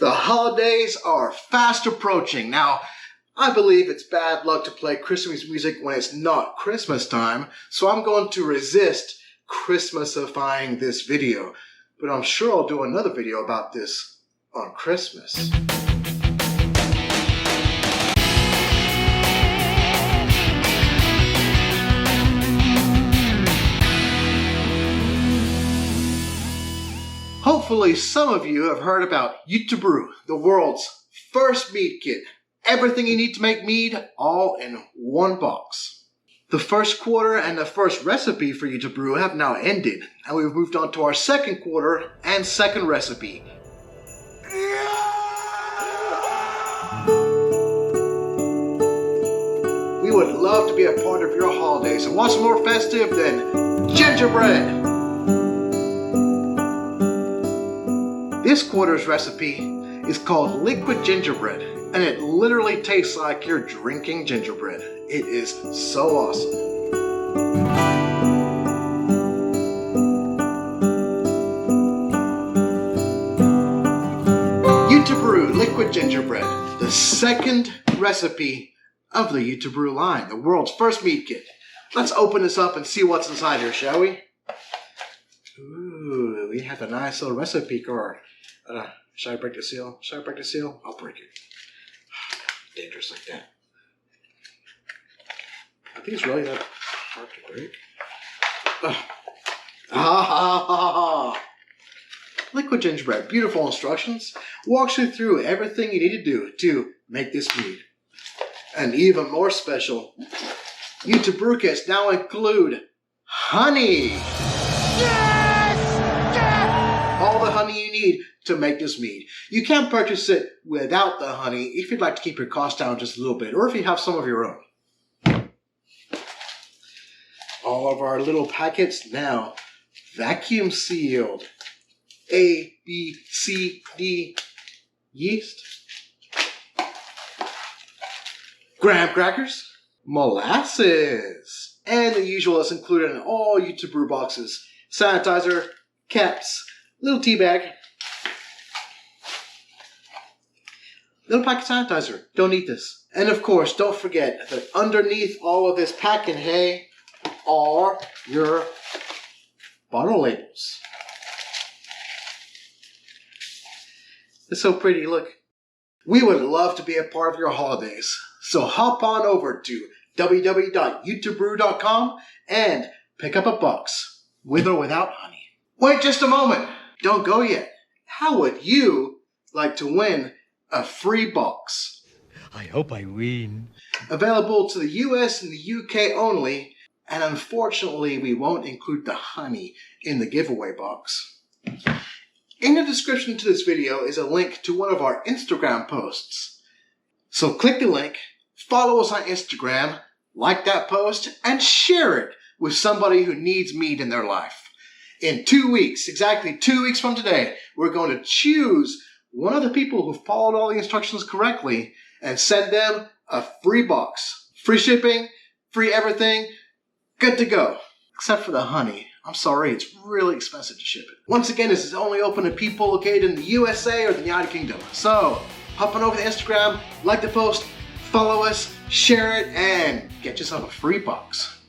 The holidays are fast approaching. Now, I believe it's bad luck to play Christmas music when it's not Christmas time, so I'm going to resist Christmasifying this video. But I'm sure I'll do another video about this on Christmas. Hopefully some of you have heard about YouTuberu, the world's first mead kit. Everything you need to make mead, all in one box. The first quarter and the first recipe for YouTuberu have now ended, and we've moved on to our second quarter and second recipe. We would love to be a part of your holidays, and what's more festive than gingerbread? This quarter's recipe is called liquid gingerbread, and it literally tastes like you're drinking gingerbread. It is so awesome. YouTuberu liquid gingerbread, the second recipe of the YouTuberu line, the world's first mead kit. Let's open this up and see what's inside here, shall we? Ooh, we have a nice little recipe card. Should I break the seal? Should I break the seal? I'll break it. Dangerous like that. Are these really that hard to break? Liquid gingerbread, beautiful instructions, walks you through everything you need to do to make this mead. And even more special, YouTuberu kits now include honey. Yes! Yes! All the honey you need to make this mead. You can purchase it without the honey if you'd like to keep your costs down just a little bit, or if you have some of your own. All of our little packets now vacuum sealed. A, B, C, D, yeast, graham crackers, molasses, and the usual is included in all YouTuberu boxes. Sanitizer, caps, little tea bag, little pack of sanitizer. Don't eat this. And of course, don't forget that underneath all of this packing hay are your bottle labels. It's so pretty, look. We would love to be a part of your holidays. So hop on over to www.youtuberu.com and pick up a box, with or without honey. Wait just a moment. Don't go yet. How would you like to win a free box? I hope I win. Available to the US and the UK only, and unfortunately we won't include the honey in the giveaway box. In the description to this video is a link to one of our Instagram posts. So click the link, follow us on Instagram, like that post, and share it with somebody who needs mead in their life. In 2 weeks, exactly 2 weeks from today, we're going to choose one of the people who followed all the instructions correctly and send them a free box. Free shipping, free everything, good to go. Except for the honey. I'm sorry, it's really expensive to ship it. Once again, this is only open to people located in the USA or the United Kingdom. So, hop on over to Instagram, like the post, follow us, share it, and get yourself a free box.